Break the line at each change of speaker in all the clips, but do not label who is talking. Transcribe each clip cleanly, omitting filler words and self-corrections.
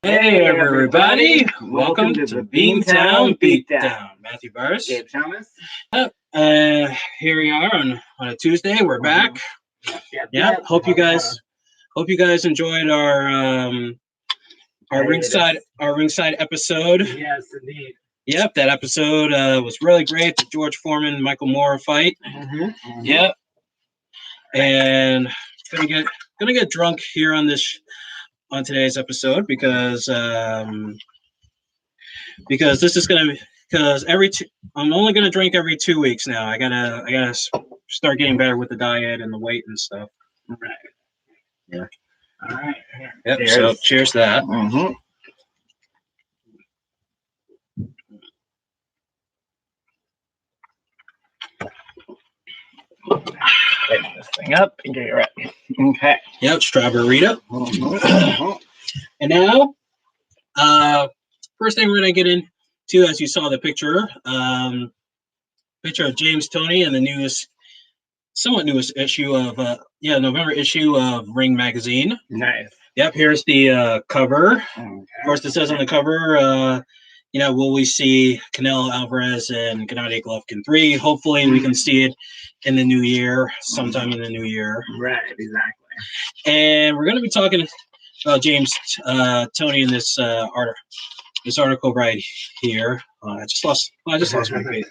Hey everybody! Welcome to the Beantown Beatdown. Matthew Burris.
Gabe Thomas.
Here we are on a Tuesday. We're back. Yep. Hope you guys enjoyed our ringside episode.
Yes, indeed.
Yep, that episode was really great. The George Foreman Michael Moore fight. Yep. And gonna get drunk here on today's episode because this is gonna I'm only gonna drink every 2 weeks now. I gotta start getting better with the diet and the weight and stuff.
Right.
Yeah.
All right.
Yep. Cheers. So cheers to that.
Lighten this thing up and get it ready. Okay.
Yep. Strawberry. And now, first thing we're gonna get into, as you saw the picture of James Toney in the somewhat newest issue of November issue of Ring Magazine.
Nice.
Yep. Here's the cover.
Okay.
Of course, it says on the cover, will we see Canelo Alvarez and Gennady Golovkin 3? Hopefully, we can see it in the new year, sometime in the new year.
Right. Exactly.
And we're gonna be talking about James Toney in this article right here. I just lost myself on the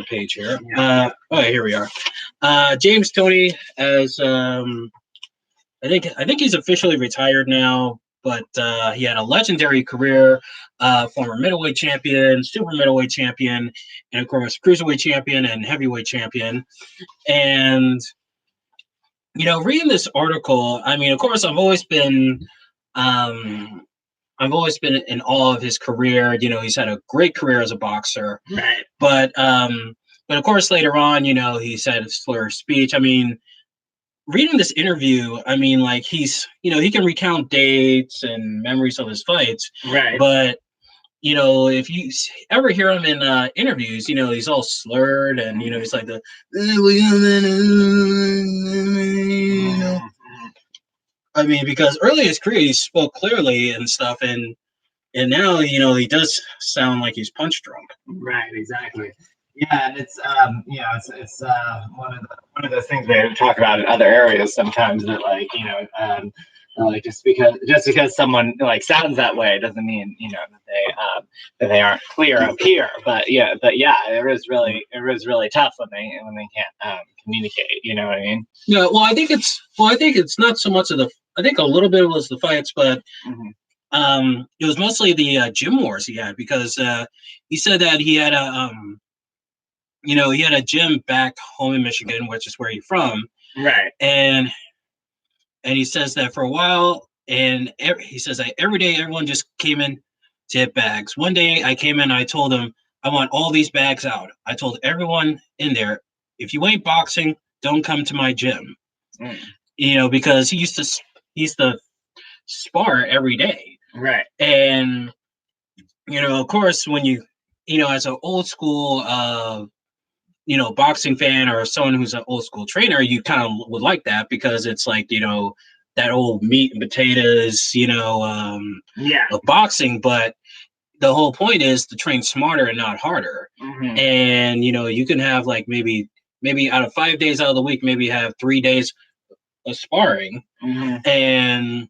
page here. Here we are. James Toney, as I think he's officially retired now, but he had a legendary career, former middleweight champion, super middleweight champion, and of course cruiserweight champion and heavyweight champion. And reading this article, I mean, of course, I've always been in awe of his career. He's had a great career as a boxer.
Right.
But of course, later on, he said a slur of speech. I mean, reading this interview, I mean, like he can recount dates and memories of his fights.
Right.
But if you ever hear him in interviews, he's all slurred and he's like the I mean, because early in his career he spoke clearly and stuff, and now he does sound like he's punch drunk.
Right, exactly. Yeah, it's it's one of those things we talk about in other areas sometimes, that just because someone sounds that way doesn't mean that they aren't clear up here. But it is really tough when they can't communicate. You know what I mean?
Yeah. Well, I think it's not so much of the. I think a little bit was the fights, but it was mostly the gym wars he had, because he said that he had a he had a gym back home in Michigan, which is where he's from.
Right.
And he says that for a while, and he says that every day everyone just came in to hit bags. One day I came in, I told them, I want all these bags out. I told everyone in there, if you ain't boxing, don't come to my gym. Because he used to spar every day.
Right.
And, of course, when as an old school, boxing fan or someone who's an old school trainer, you kind of would like that, because it's like, that old meat and potatoes, of boxing. But the whole point is to train smarter and not harder. And, you can have maybe out of 5 days out of the week, maybe have 3 days of sparring. And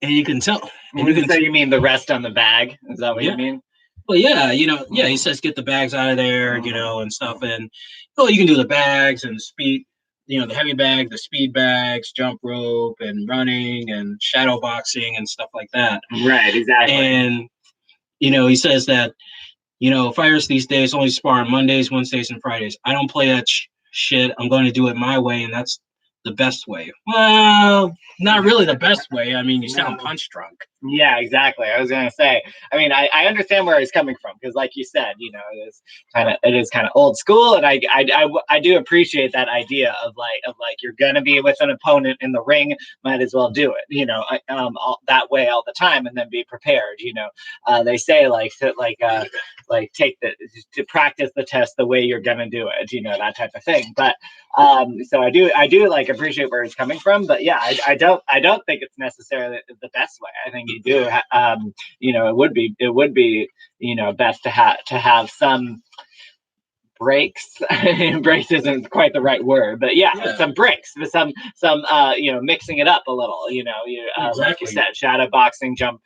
you can tell.
And you mean the rest on the bag? Is that what you mean?
Well, yeah, he says get the bags out of there, and stuff. And, you can do the bags and speed, the heavy bag, the speed bags, jump rope and running and shadow boxing and stuff like that.
Right, exactly.
And, he says that, fighters these days only spar on Mondays, Wednesdays, and Fridays. I don't play that shit. I'm going to do it my way, and that's the best way. Well, not really the best way. I mean, you sound punch drunk.
Yeah, exactly. I was gonna say. I mean, I understand where he's coming from, because, like you said, it is kind of old school, and I do appreciate that idea of you're gonna be with an opponent in the ring, might as well do it, that way all the time, and then be prepared. They say to practice the test the way you're gonna do it, that type of thing. But so I do appreciate where it's coming from, but yeah, I don't think it's necessarily the best way. I think you do, you know, it would be, you know, best to have some breaks. Breaks isn't quite the right word, but yeah, some breaks, some you know, mixing it up a little, you know, like you said, shadow boxing, jump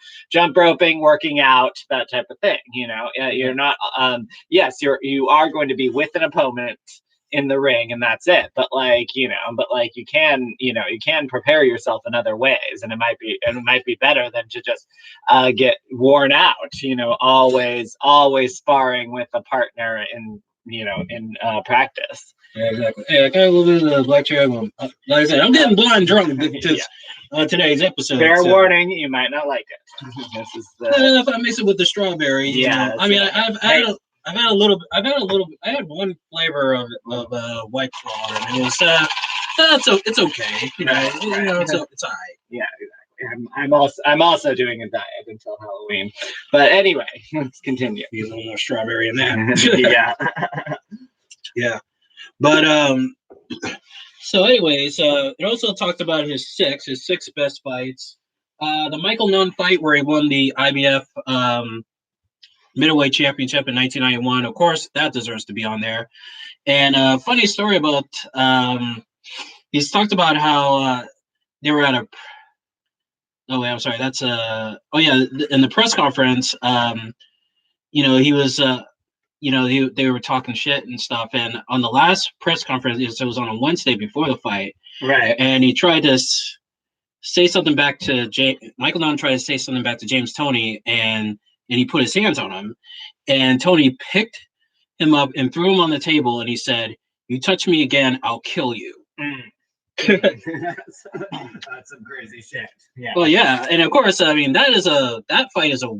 roping, working out, that type of thing, you know. You're not yes, you are going to be with an opponent in the ring, and that's it, but like, you know, you can, you know, you can prepare yourself in other ways, and it might be better than to just get worn out, you know, always sparring with a partner in, you know, in practice.
Yeah, exactly. Hey, I got a little bit of the black cherry. Like I said, I'm getting blind drunk today's episode.
Fair warning, you might not like it. This is
if I mix it with the strawberry, you know, I mean, I've had a little. I had one flavor of White Claw, and it was it's okay. You know, it's all right.
Yeah, exactly. I'm also doing a diet until Halloween. But anyway, let's continue.
Be a little more strawberry in that.
Yeah.
Yeah. But so anyways, it also talked about his six best fights. The Michael Nunn fight where he won the IBF middleweight championship in 1991. Of course, that deserves to be on there. And funny story about he's talked about how they were at a. Oh wait, I'm sorry. That's oh yeah, in the press conference, you know, he was you know, they were talking shit and stuff, and on the last press conference, it was on a Wednesday before the fight,
right?
And he tried to say something back to Michael Nunn tried to say something back to James Toney, and he put his hands on him, and Toney picked him up and threw him on the table, and he said, "You touch me again, I'll kill you."
That's some crazy shit. Yeah.
Well, yeah, and of course, I mean that fight is a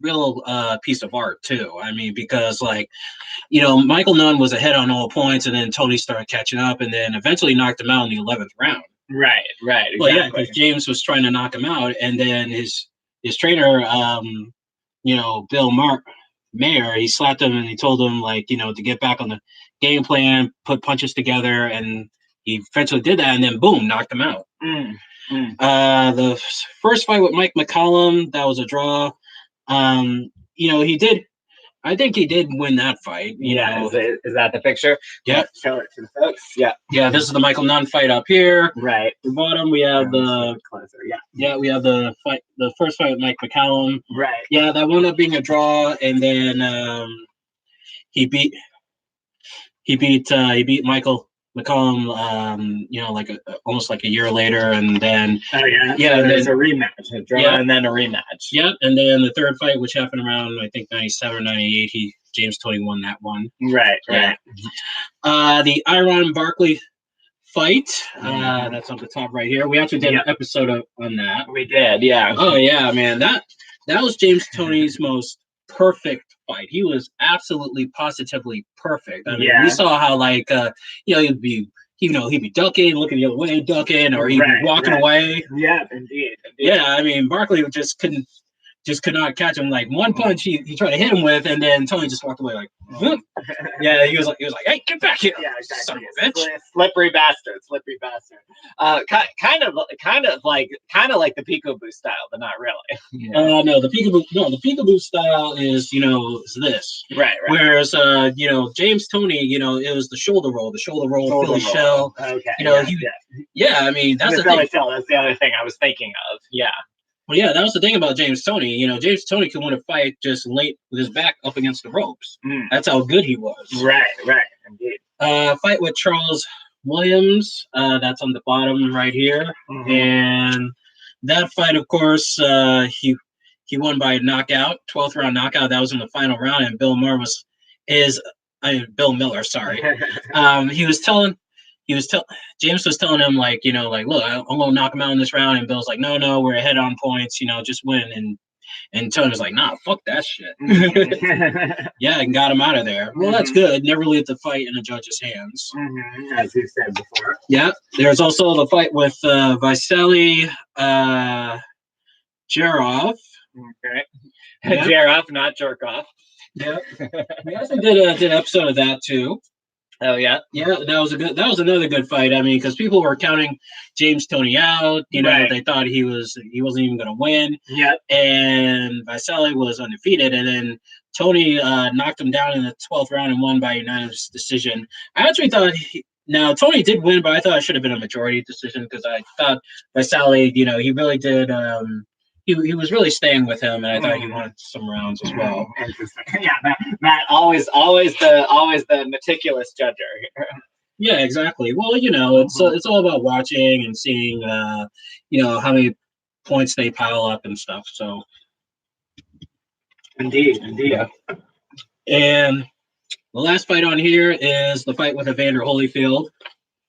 real piece of art too. I mean, because like, you know, Michael Nunn was ahead on all points, and then Toney started catching up, and then eventually knocked him out in the 11th round.
Right. Exactly.
Well, yeah, because James was trying to knock him out, and then his trainer, you know, Bill Mayer, he slapped him and he told him, like, you know, to get back on the game plan, put punches together, and he eventually did that, and then boom, knocked him out. The first fight with Mike McCallum, that was a draw. You know, I think he did win that fight. You know.
Is that the picture?
Yeah.
Show it to the folks. Yeah.
Yeah, this is the Michael Nunn fight up here.
Right.
At the bottom we have the
closer. Yeah.
Yeah, we have the first fight with Mike McCallum.
Right.
Yeah, that wound up being a draw, and then he beat Michael McCallum, you know, like almost like a year later, and then
there's a rematch, a draw, and then a rematch.
Yep, and then the third fight, which happened around I think 97 or 98, James Toney won that one.
Right.
The Iron Barkley fight, that's on the top right here. We actually did an episode on that.
We did, yeah.
Oh yeah, man, that was James Toney's most perfect fight. He was absolutely positively perfect. I mean, we saw how, like, you know, he'd be ducking, looking the other way, ducking, or he'd be walking away.
Yeah, indeed.
Yeah, I mean, Barkley could not catch him. Like one punch he tried to hit him with, and then Toney just walked away like, whoop. Yeah, he was like, hey, get back here.
Yeah, exactly.
Son of a bitch.
Slippery bastard. Kind of like the peekaboo style, but not really.
No, the peekaboo style is, you know, is this.
Right.
Whereas you know, James Toney, you know, it was the shoulder roll, Philly shell.
Okay.
You know, I mean, that's the
Philly
thing.
shell. That's the other thing I was thinking of. Yeah.
Well, yeah, that was the thing about James Toney. You know, James Toney could win a fight just late with his back up against the ropes. That's how good he was.
Right, indeed.
Fight with Charles Williams. That's on the bottom right here. And that fight, of course, he won by knockout, 12th round knockout. That was in the final round, and Bill Miller, sorry. James was telling him, like, you know, like, look, I'm gonna knock him out in this round, and Bill's like, no, we're ahead on points, you know, just win. And Tony was like, nah, fuck that shit. Yeah, and got him out of there. Well, that's good. Never leave the fight in a judge's hands.
As you said before.
Yeah. There's also the fight with Vasily Jarov.
Okay. Jarov, not Jerkoff.
Yeah. We also did an episode of that too.
Oh yeah.
Yeah, that was another good fight. I mean, because people were counting James Toney out. You know,
Right.
they thought he wasn't even going to win.
Yeah.
And Vasily was undefeated, and then Tony knocked him down in the 12th round and won by unanimous decision. I actually thought now Tony did win, but I thought it should have been a majority decision because I thought Vasily, you know, he really did. He was really staying with him, and I thought he wanted some rounds as well.
Interesting. Yeah, Matt always the meticulous judger here.
Yeah, exactly. Well, you know, it's all about watching and seeing, you know, how many points they pile up and stuff. So,
indeed.
Yeah. And the last fight on here is the fight with Evander Holyfield.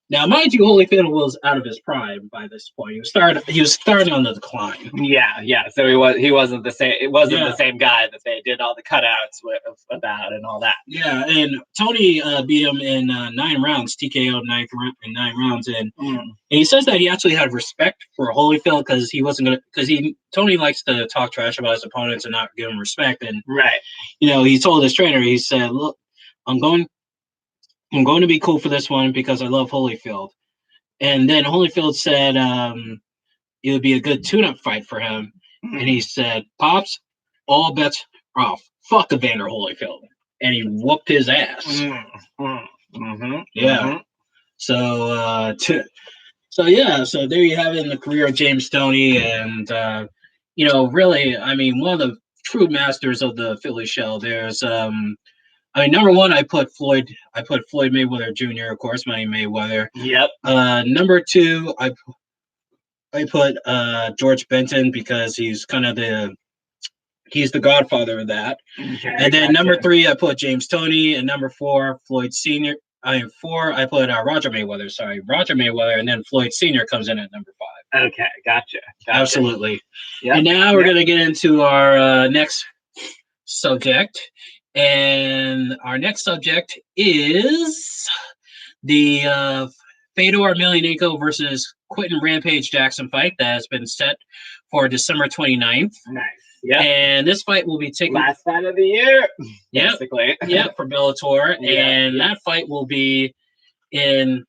Now, mind you, Holyfield was out of his prime by this point. He was starting on the decline.
Yeah. So he wasn't the same. It wasn't the same guy that they did all the cutouts about and all that.
Yeah, and Tony beat him in 9 rounds, TKO in 9 rounds, and he says that he actually had respect for Holyfield because he wasn't gonna Tony likes to talk trash about his opponents and not give him respect. And you know, he told his trainer, he said, "Look, I'm going to be cool for this one because I love Holyfield." And then Holyfield said it would be a good tune-up fight for him. And he said, "Pops, all bets are off. Fuck Evander Holyfield." And he whooped his ass. Yeah. So, so there you have it in the career of James Toney. And, you know, really, I mean, one of the true masters of the Philly shell. There's I mean, number one, I put Floyd Mayweather Jr., of course, Money Mayweather.
Yep.
Number two, I put George Benton because he's kind of he's the godfather of that.
Okay,
and then number 3, I put James Toney, and number 4, Floyd Sr. 4, I put Roger Mayweather, and then Floyd Sr. comes in at number 5.
Okay, gotcha.
Absolutely. Yep. And now we're going to get into our next subject. And our next subject is the Fedor Emelianenko versus Quentin Rampage Jackson fight that has been set for December 29th.
Nice. Yeah.
And this fight will be taking
last fight of the year. Basically.
Yeah, for Bellator. And that fight will be in,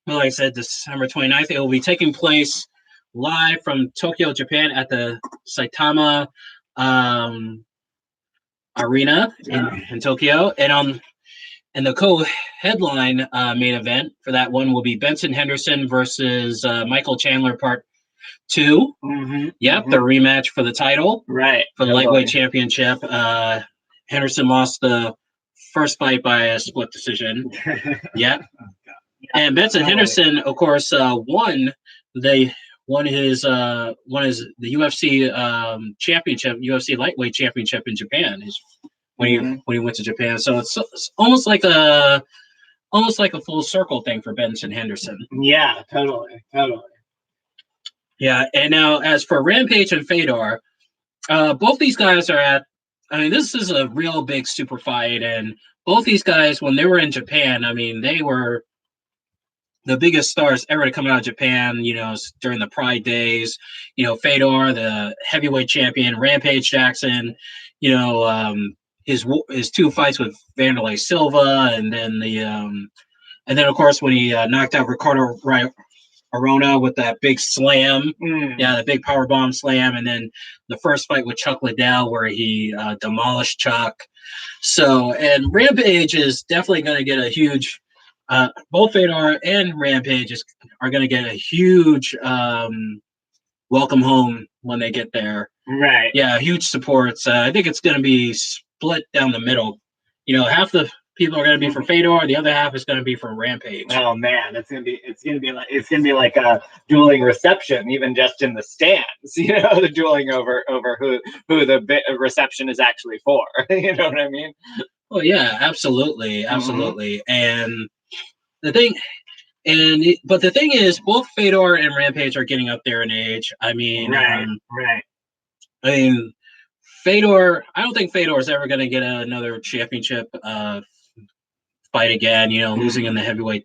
well, like I said, December 29th. It will be taking place live from Tokyo, Japan at the Saitama Arena in Tokyo. And the co-headline main event for that one will be Benson Henderson versus Michael Chandler Part 2. The rematch for the title.
Right.
For the lightweight championship. Henderson lost the first fight by a split decision. And Benson Henderson, of course, won the UFC championship, UFC lightweight championship in Japan when he went to Japan. So it's almost like a full circle thing for Benson Henderson.
Yeah, totally.
Yeah, and now as for Rampage and Fedor, both these guys are at. I mean, this is a real big super fight, and both these guys, when they were in Japan, I mean, they were the biggest stars ever to come out of Japan, you know, during the Pride days. You know, Fedor, the heavyweight champion, Rampage Jackson, you know, his 2 fights with Vanderlei Silva, and then of course when he knocked out Ricardo Arona with that big slam, the big power bomb slam, and then the first fight with Chuck Liddell where he demolished Chuck. So, and Rampage is definitely going to get a huge. Both Fedor and Rampage are going to get a huge welcome home when they get there.
Right.
Yeah, huge supports. I think it's going to be split down the middle. You know, half the people are going to be for Fedor, the other half is going to be for Rampage.
Oh man, it's going to be like a dueling reception, even just in the stands. You know, the dueling over who the reception is actually for. You know what I mean?
Oh yeah, absolutely. And the thing is, both Fedor and Rampage are getting up there in age. I mean,
right.
I mean, Fedor. I don't think Fedor is ever going to get another championship fight again. You know, losing in the heavyweight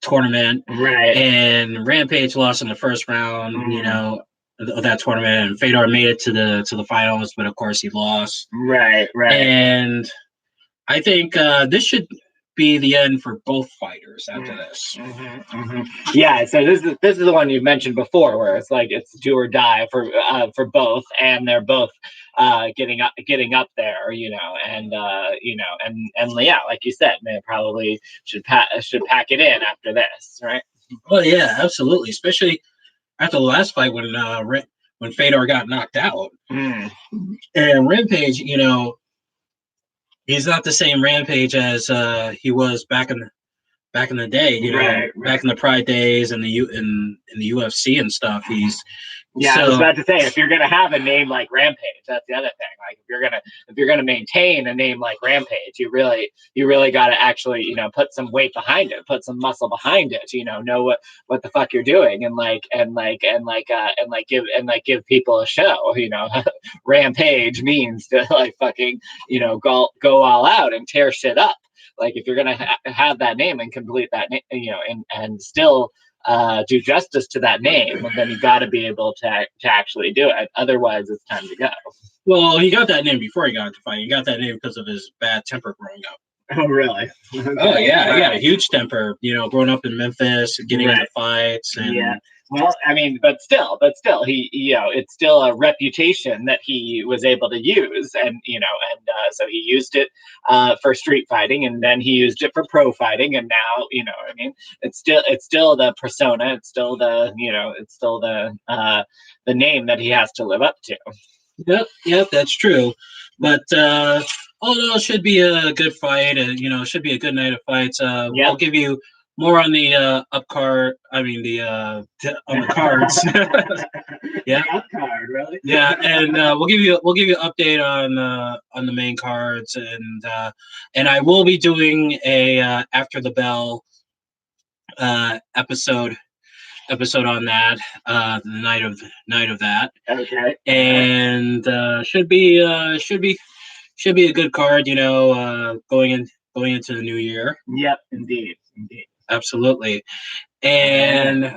tournament.
Right.
And Rampage lost in the first round. You know, of that tournament, and Fedor made it to the finals, but of course he lost.
Right.
And I think this should be the end for both fighters after this.
Yeah, so this is the one you mentioned before, where it's like it's do or die for both, and they're both getting up there, and yeah, like you said, they probably should pack it in after this, right?
Well, yeah, absolutely, especially after the last fight when Fedor got knocked out, and Rampage, he's not the same Rampage as he was back in the day,
Right.
back in the Pride days and in the UFC and stuff.
I was about to say, if you're gonna have a name like Rampage, that's the other thing. Like if you're gonna maintain a name like Rampage, you really got to actually put some weight behind it, put some muscle behind it. Know what the fuck you're doing, and give people a show. Rampage means to like fucking go all out and tear shit up. Like if you're gonna have that name and complete that name, and still do justice to that name, then you got to be able to actually do it. Otherwise, it's time to go.
Well, he got that name before he got into fighting. He got that name because of his bad temper growing up.
Oh, really?
Oh, yeah. He got a huge temper, growing up in Memphis, getting into fights. And
yeah. Well, I mean, but still, he, it's still a reputation that he was able to use, and so he used it for street fighting, and then he used it for pro fighting, and now, it's still the persona, it's still the name that he has to live up to.
Yep, that's true. But although it should be a good fight, and it should be a good night of fights. We'll give you more on the on the cards. Yeah,
up card, really.
Yeah, and we'll give you an update on the main cards, and I will be doing a after the bell episode on that the night of that.
Okay.
And should be a good card, going into the new year.
Yep, indeed.
Absolutely. And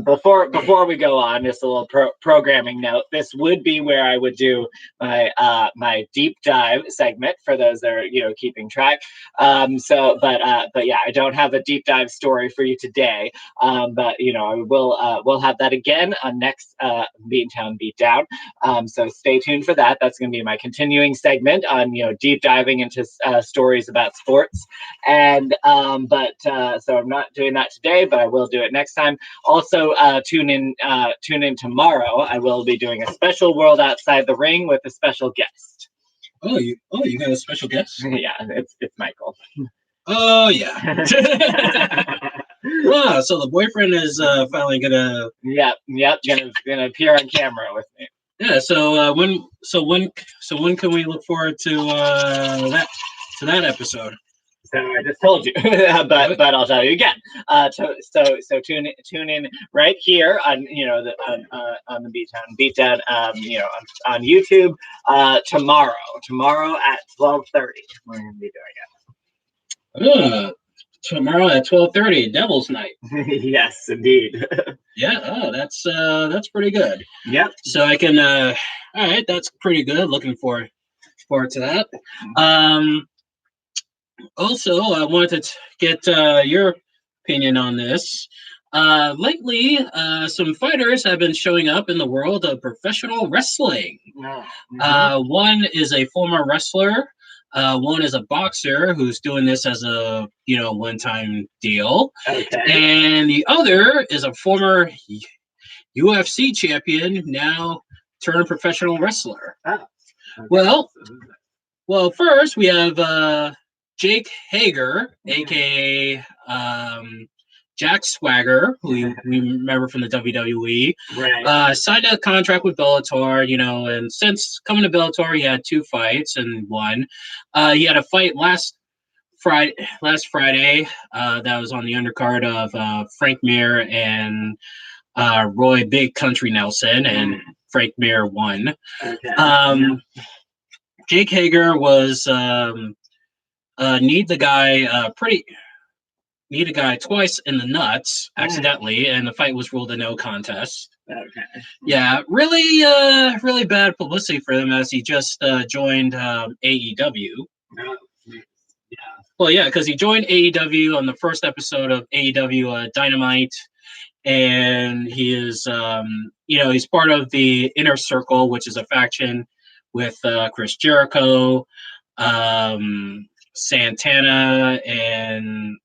before we go on, just a little programming note. This would be where I would do my deep dive segment for those that are keeping track. But yeah, I don't have a deep dive story for you today. But I we'll have that again on next Beantown Beatdown. So stay tuned for that. That's going to be my continuing segment on deep diving into stories about sports. And so I'm not doing that today, but I will do it next time. Also, tune in tomorrow. I will be doing a special World Outside the Ring with a special guest.
Oh, you got a special guest?
Yeah, it's Michael.
Oh yeah. So the boyfriend is finally gonna.
Yep, gonna appear on camera with me.
Yeah. So when can we look forward to that episode?
So I just told you, but I'll tell you again. So tune in right here on on the Beatdown on YouTube tomorrow at 12:30. We're gonna be doing
it. Tomorrow at 12:30, Devil's Night.
Yes, indeed.
Yeah. Oh, that's pretty good.
Yep.
So I can. All right, that's pretty good. Looking forward to that. Also, I wanted to get your opinion on this. Lately, some fighters have been showing up in the world of professional wrestling. One is a former wrestler. One is a boxer who's doing this as a one-time deal.
Okay.
And the other is a former UFC champion, now turned professional wrestler.
Oh. Okay.
Well, first we have Jake Hager, aka Jack Swagger, who we remember from the WWE.
Right.
Signed a contract with Bellator, and since coming to Bellator, he had 2 fights and won. He had a fight last Friday that was on the undercard of Frank Mir and Roy Big Country Nelson, and Frank Mir won.
Okay.
Jake Hager was kneed a guy twice in the nuts accidentally, and the fight was ruled a no contest.
Okay.
Yeah, really bad publicity for him as he just joined AEW.
Yeah.
Well, yeah, because he joined AEW on the first episode of AEW Dynamite, and he is, he's part of the Inner Circle, which is a faction with Chris Jericho, Santana, and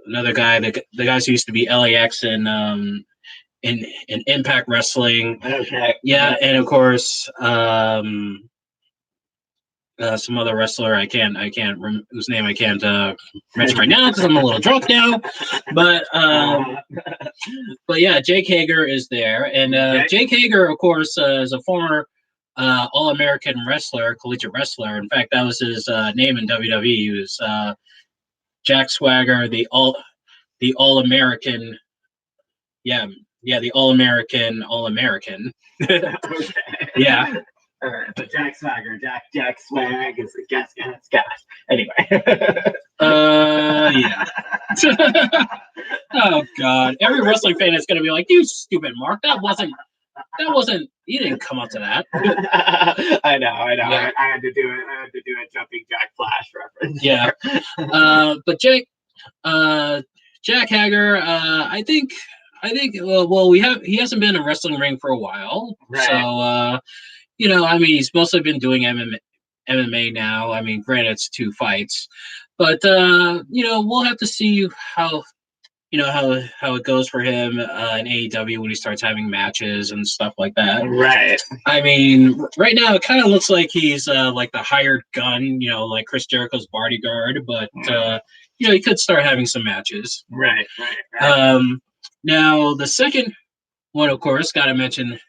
another guy, the guys who used to be LAX in Impact Wrestling.
Okay.
Yeah, and of course, some other wrestler whose name I can't mention right now because I'm a little drunk now. But yeah, Jake Hager is there, and Jake Hager, of course, is a former All-American wrestler, collegiate wrestler. In fact, that was his name in WWE. He was Jack Swagger, the All-American. Yeah, the All-American.
Okay.
Yeah.
All right, but Jack Swagger, Jack Swag is a guess. Anyway.
Yeah. Oh God! Every wrestling fan is gonna be like, "You stupid Mark! That wasn't. You didn't come up to that."
I know.
Yeah.
I had to do it. I had to do a jumping Jack Flash reference.
Yeah. But Jack Hager, I think. Well, he hasn't been in a wrestling ring for a while,
Right.
So he's mostly been doing MMA now. I mean, granted, it's 2 fights, but we'll have to see how it goes for him in AEW when he starts having matches and stuff like that.
Right.
I mean, right now it kind of looks like he's like the hired gun, like Chris Jericho's bodyguard, but he could start having some matches.
Right.
Now the second one, of course, got to mention.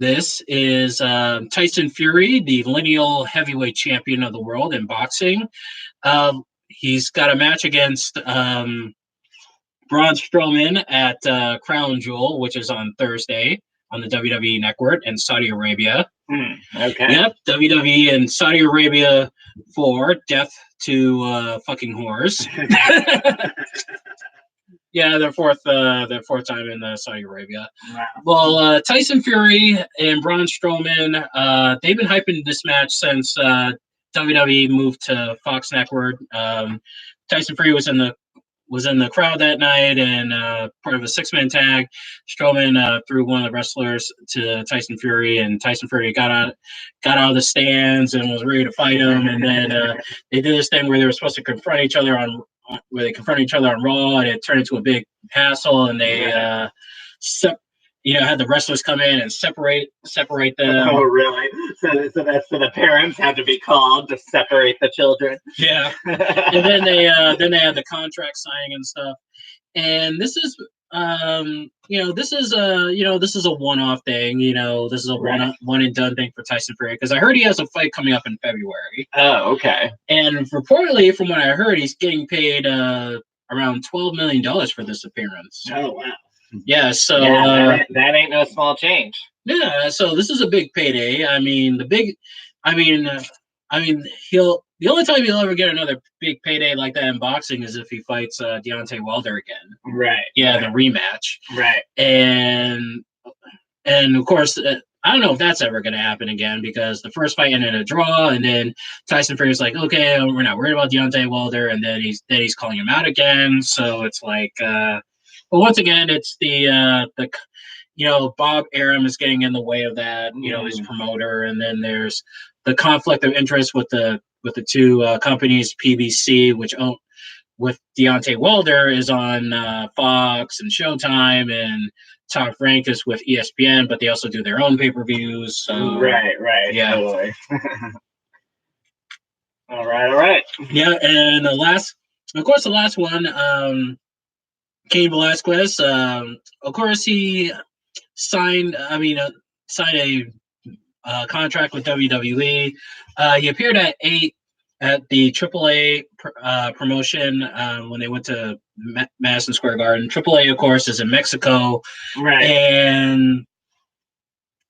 This is Tyson Fury, the lineal heavyweight champion of the world in boxing. He's got a match against Braun Strowman at Crown Jewel, which is on Thursday on the WWE Network in Saudi Arabia.
Okay.
Yep, WWE and Saudi Arabia for death to fucking whores. Yeah, their fourth time in Saudi Arabia.
Wow.
Well, Tyson Fury and Braun Strowman, they've been hyping this match since WWE moved to Fox Network. Tyson Fury was in the crowd that night and part of a 6-man tag. Strowman threw one of the wrestlers to Tyson Fury, and Tyson Fury got out of the stands and was ready to fight him. And then they did this thing where they were supposed to confront each other on Raw, and it turned into a big hassle. And they had the wrestlers come in and separate them.
Oh, really? So the parents had to be called to separate the children.
Yeah. And then they had the contract signing and stuff. And this is this is a one-off thing. This is a one and done thing for Tyson Fury, because I heard he has a fight coming up in February.
Oh, okay.
And reportedly, from what I heard, he's getting paid around $12 million for this appearance.
Oh, wow.
Yeah, so
that ain't no small change.
Yeah, so this is a big payday. I mean, the only time he'll ever get another big payday like that in boxing is if he fights Deontay Wilder again.
Right.
Yeah, the rematch.
Right.
And of course, I don't know if that's ever going to happen again, because the first fight ended in a draw, and then Tyson Fury's like, okay, we're not worried about Deontay Wilder, and then he's calling him out again. So it's like, but once again, it's the Bob Arum is getting in the way of that, his promoter, and then there's the conflict of interest with the 2 companies, PBC, which with Deontay Wilder is on Fox and Showtime, and Top Rank is with ESPN, but they also do their own pay-per-views. So,
right, yeah. Totally. All right.
Yeah, and the last one, Cain Velasquez. Of course, he signed a contract with WWE. He appeared at the AAA promotion when they went to Madison Square Garden. AAA, of course, is in Mexico,
right?
And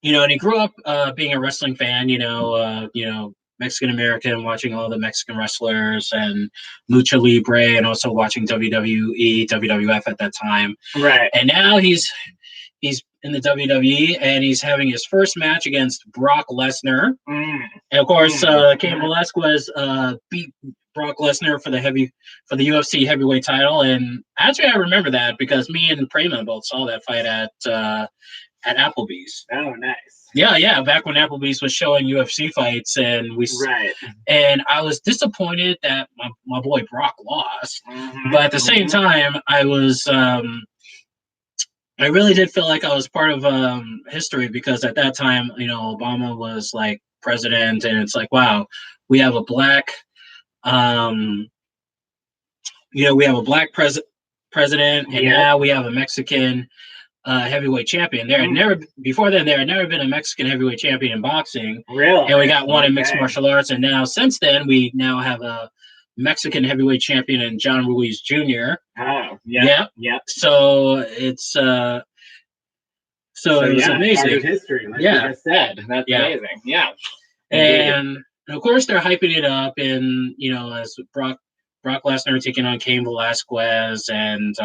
and he grew up being a wrestling fan. Mexican American, watching all the Mexican wrestlers and Lucha Libre, and also watching WWE, WWF at that time.
Right.
And now he's in the WWE, and he's having his first match against Brock Lesnar. And of course, Cain Velasquez beat Brock Lesnar for the UFC heavyweight title. And actually, I remember that because me and Prema both saw that fight at Applebee's.
Oh, nice.
Yeah, back when Applebee's was showing UFC fights, and
Right.
and I was disappointed that my boy Brock lost, but at the same time, I was I really did feel like I was part of history because at that time, Obama was like president, and it's like, wow, we have a black, we have a black president, and now we have a Mexican heavyweight champion. There had never before then. There had never been a Mexican heavyweight champion in boxing.
Really?
And we got one in mixed martial arts, and now since then we now have a Mexican heavyweight champion in John Ruiz Jr.
Oh, yeah.
So it's it was amazing.
Part of history, like you just said. That's amazing. Yeah.
And of course they're hyping it up, and as Brock Lesnar taking on Cain Velasquez, and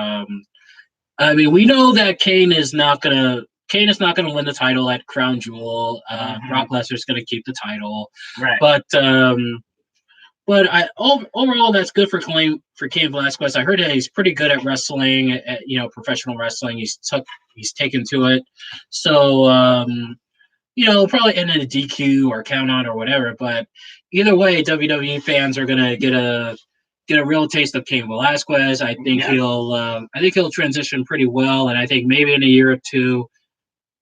I mean, we know that Cain is not gonna win the title at Crown Jewel. Brock Lesnar's gonna keep the title,
right?
But overall, that's good for Cain Velasquez. I heard that he's pretty good at wrestling, at professional wrestling. He's taken to it, so probably end in a DQ or count out or whatever. But either way, WWE fans are gonna get a real taste of Cain Velasquez. I think he'll transition pretty well, and I think maybe in a year or two,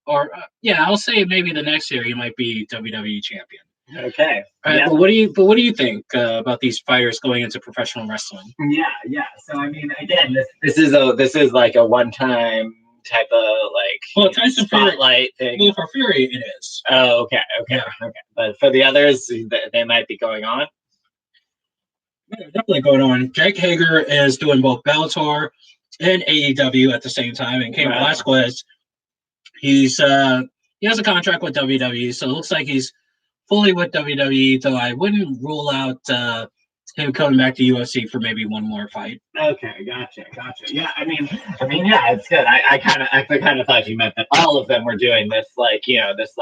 or I'll say maybe the next year he might be WWE champion.
Okay.
All right, but what do you think about these fighters going into professional wrestling?
Yeah. So I mean, again, this is like a one-time type of
Tyson
spotlight thing.
Well, for Fury it is.
Oh, okay. But for the others, they might be going on.
Yeah, definitely going on. Jake Hager is doing both Bellator and AEW at the same time, and Cain Velasquez, he has a contract with WWE, so it looks like he's fully with WWE. Though I wouldn't rule out him coming back to UFC for maybe one more fight.
Okay, gotcha. Yeah, I mean, it's good. I kind of thought you meant that all of them were doing this, this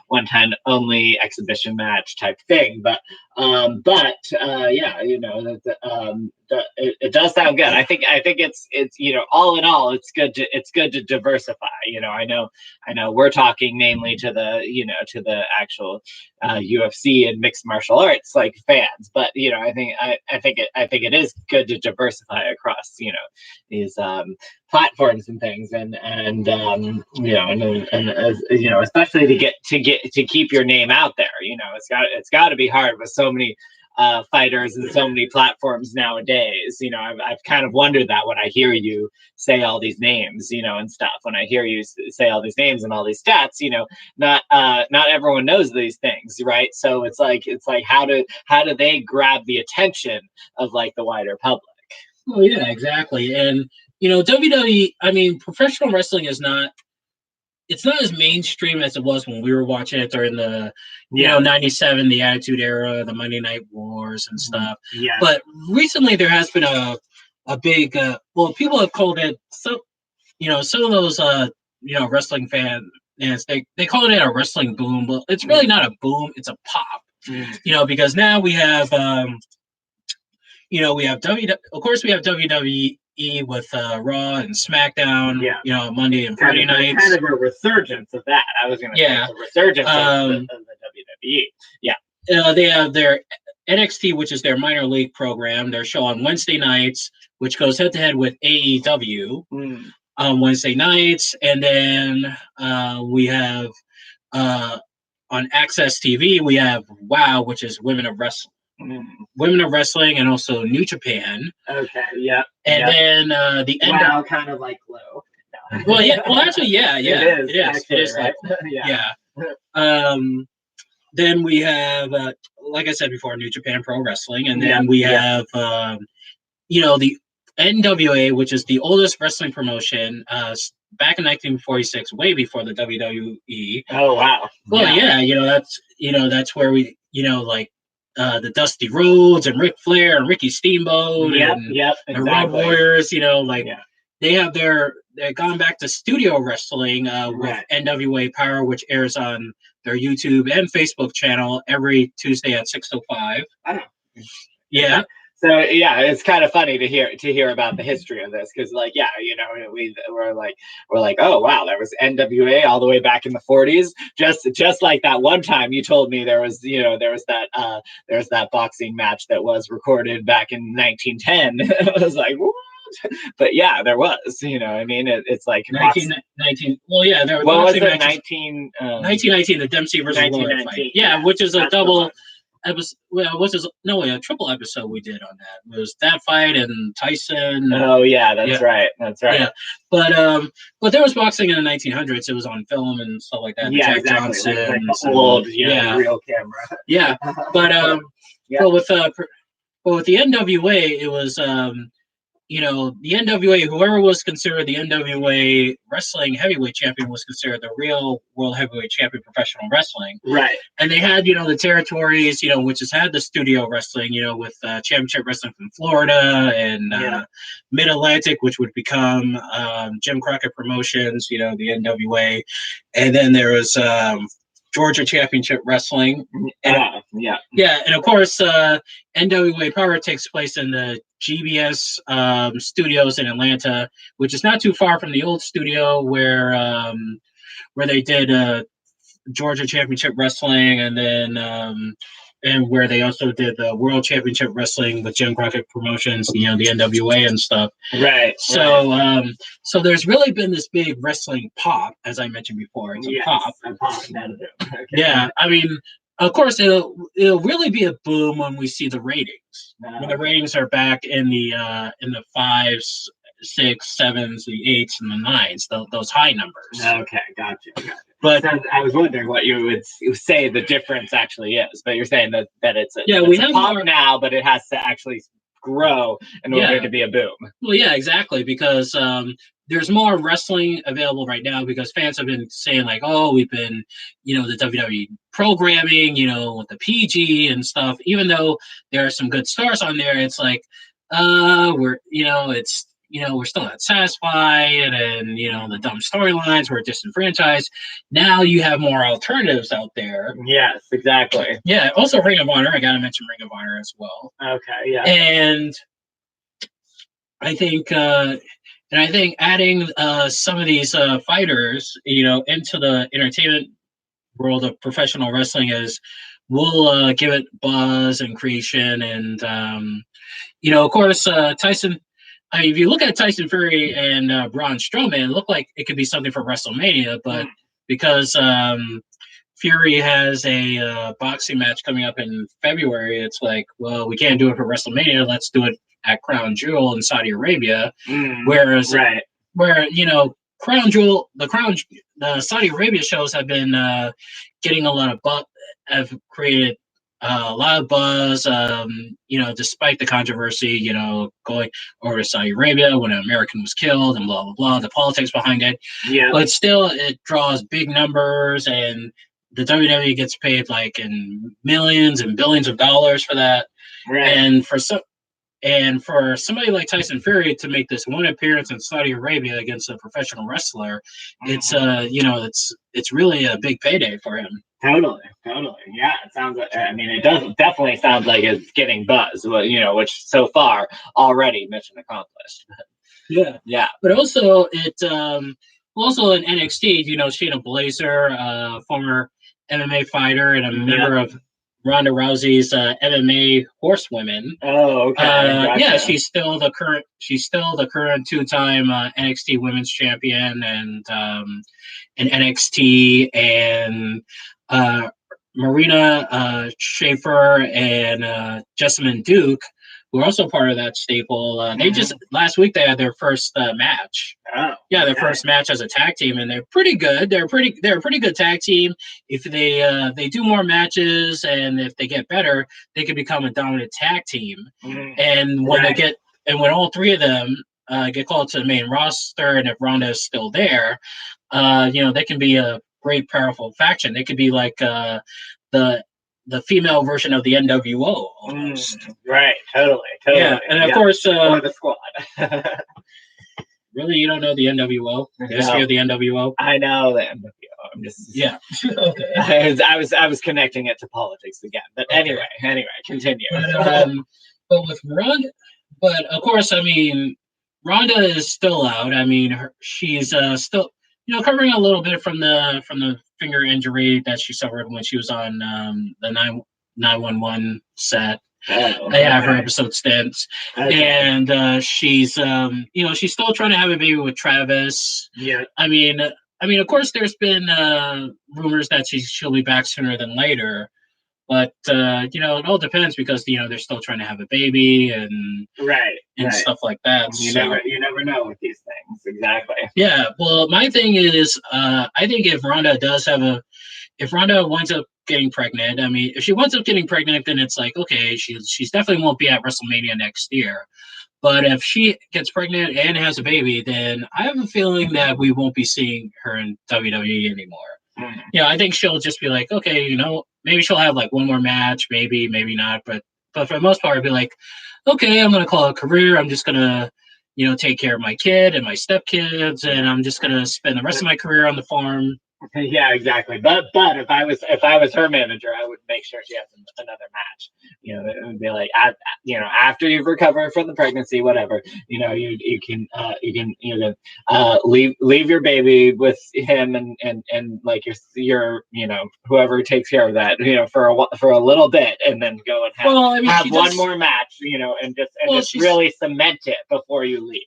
one-time only exhibition match type thing. But it does sound good. I think it's all in all, it's good to diversify. I know we're talking mainly to the actual UFC and mixed martial arts fans, but I think it is good to diversify across these platforms and things, and especially to keep your name out there. It's got to be hard with so many fighters and so many platforms nowadays. I've kind of wondered that when I hear you say all these names, and stuff. When I hear you say all these names and all these stats, not everyone knows these things, right? So it's like how do they grab the attention of the wider public?
Oh yeah, exactly. And WWE, I mean, professional wrestling is not. It's not as mainstream as it was when we were watching it during the, 97, the Attitude Era, the Monday Night Wars and stuff.
Yeah.
But recently there has been a big, people have called it, some of those, wrestling fans, they call it a wrestling boom, but it's really not a boom, it's a pop. Because now we have, we have WWE with Raw and SmackDown, Monday and Friday nights.
Kind of a resurgence of that. I was going to say a resurgence of the WWE. Yeah.
They have their NXT, which is their minor league program. Their show on Wednesday nights, which goes head to head with AEW on Wednesday nights, and then we have on Access TV we have WOW, which is Women of Wrestling. Women of Wrestling, and also New Japan.
Okay, yeah.
And then the end.
Wow, kind of like low.
No. Well, yeah. Well, actually, yeah. It is.
Actually,
it is
right?
Yeah. Then we have, like I said before, New Japan Pro Wrestling, and then we have, the NWA, which is the oldest wrestling promotion, back in 1946, way before the WWE.
Oh wow.
Well, that's where we, the Dusty Rhodes and Ric Flair and Ricky Steamboat and the Road Warriors, they've gone back to studio wrestling with NWA Power, which airs on their YouTube and Facebook channel every Tuesday at 6:05.
Oh.
Yeah.
So yeah, it's kind of funny to hear about the history of this, because like, yeah, you know, we're like, oh wow, there was NWA all the way back in the 40s. Just like that one time you told me there was that boxing match that was recorded back in 1910. I was like, what? But yeah, there was, you know, I mean, it's like
19. Well, yeah, there was
what was
boxing
it,
matches. 1919, the Dempsey versus Lloyd fight. Yeah, which is a double episode. Well, a triple episode we did on that. It was that fight and Tyson.
Oh yeah, that's right.
Yeah, but there was boxing in the 1900s. It was on film and stuff like that.
Yeah,
Jack
exactly.
Johnson,
like the old, real camera.
Yeah, but with the NWA, it was the NWA, whoever was considered the NWA wrestling heavyweight champion was considered the real world heavyweight champion professional wrestling.
Right.
And they had, the territories, which has had the studio wrestling, with championship wrestling from Florida and Mid-Atlantic, which would become Jim Crockett Promotions, the NWA. And then there was Georgia Championship Wrestling. And, and of course, NWA Power takes place in the GBS studios in Atlanta, which is not too far from the old studio where they did Georgia Championship Wrestling, and then and where they also did the World Championship Wrestling with Jim Crockett Promotions, the NWA and stuff.
Right.
So so there's really been this big wrestling pop, as I mentioned before. It's a pop.
Okay.
Yeah, I mean, of course, it'll really be a boom when we see the ratings. When the ratings are back in the 5s, 6, 7s, the 8s, and the 9s, those high numbers.
Okay, gotcha.
But
I was wondering what you would say the difference actually is, but you're saying that it's
we have
a pop now, but it has to actually grow in order to be a boom.
Well, yeah, exactly, because there's more wrestling available right now because fans have been saying like, oh, we've been, the WWE programming, with the PG and stuff. Even though there are some good stars on there, it's like, we're still not satisfied, and the dumb storylines were disenfranchised. Now you have more alternatives out there.
Yes, exactly.
Yeah. Also, Ring of Honor. I gotta mention Ring of Honor as well.
Okay. Yeah.
And I think adding some of these fighters, into the entertainment world of professional wrestling will give it buzz and creation, and of course, Tyson. I mean, if you look at Tyson Fury and Braun Strowman, it looked like it could be something for WrestleMania, but because Fury has a boxing match coming up in February, it's like, well, we can't do it for WrestleMania. Let's do it at Crown Jewel in Saudi Arabia. Where Crown Jewel, the Saudi Arabia shows have been getting a lot of have created a lot of buzz, despite the controversy, going over to Saudi Arabia when an American was killed and blah, blah, blah, the politics behind it.
Yeah.
But still, it draws big numbers, and the WWE gets paid like in millions and billions of dollars for that.
Right.
And for somebody like Tyson Fury to make this one appearance in Saudi Arabia against a professional wrestler, it's it's really a big payday for him.
Totally. Yeah, it sounds like. I mean, it definitely sounds like it's getting buzz. Which so far already mission accomplished. Yeah.
But also also in NXT, Shayna Baszler, former MMA fighter and a member of Ronda Rousey's MMA horsewomen.
Oh, okay. Gotcha.
Yeah, she's still the current 2-time NXT Women's Champion and in NXT, and Marina Schaefer and Jessamine Duke, who are also part of that staple. They just last week they had their first match.
Oh,
yeah, their first match as a tag team, and they're pretty good. They're a pretty good tag team. If they do more matches and if they get better, they can become a dominant tag team. And when all three of them get called to the main roster, and if Ronda is still there, they can be a great, powerful faction. They could be like the female version of the NWO almost.
Right, totally.
Yeah, and of course,
or the Squad.
Really, you don't know the NWO? The history of the NWO?
I know the NWO. I'm just
okay.
I was connecting it to politics again, but anyway, continue.
But with Rhonda, but of course, I mean, Rhonda is still out. I mean, she's still, covering a little bit from the finger injury that she suffered when she was on the 911 set.
Oh,
Yeah, her
okay.
episode stints,
Okay.
and she's she's still trying to have a baby with Travis.
Yeah.
I mean, of course, there's been rumors that she'll be back sooner than later. But it all depends because they're still trying to have a baby and
Right.
stuff like that.
You never know with these things. Exactly.
Yeah. Well, my thing is, I think if Rhonda winds up getting pregnant, I mean, if she winds up getting pregnant, then it's like okay, she's definitely won't be at WrestleMania next year. But if she gets pregnant and has a baby, then I have a feeling that we won't be seeing her in WWE anymore. I think she'll just be like, okay, maybe she'll have like one more match, maybe not, but for the most part, I'd be like, okay, I'm gonna call it a career. I'm just gonna, take care of my kid and my stepkids, and I'm just gonna spend the rest of my career on the farm.
Yeah, exactly. But if I was her manager, I would make sure she has another match. It would be like after you've recovered from the pregnancy, whatever. You can leave your baby with him and like your whoever takes care of that for a little bit, and then go and have one more match. And just really cement it before you leave.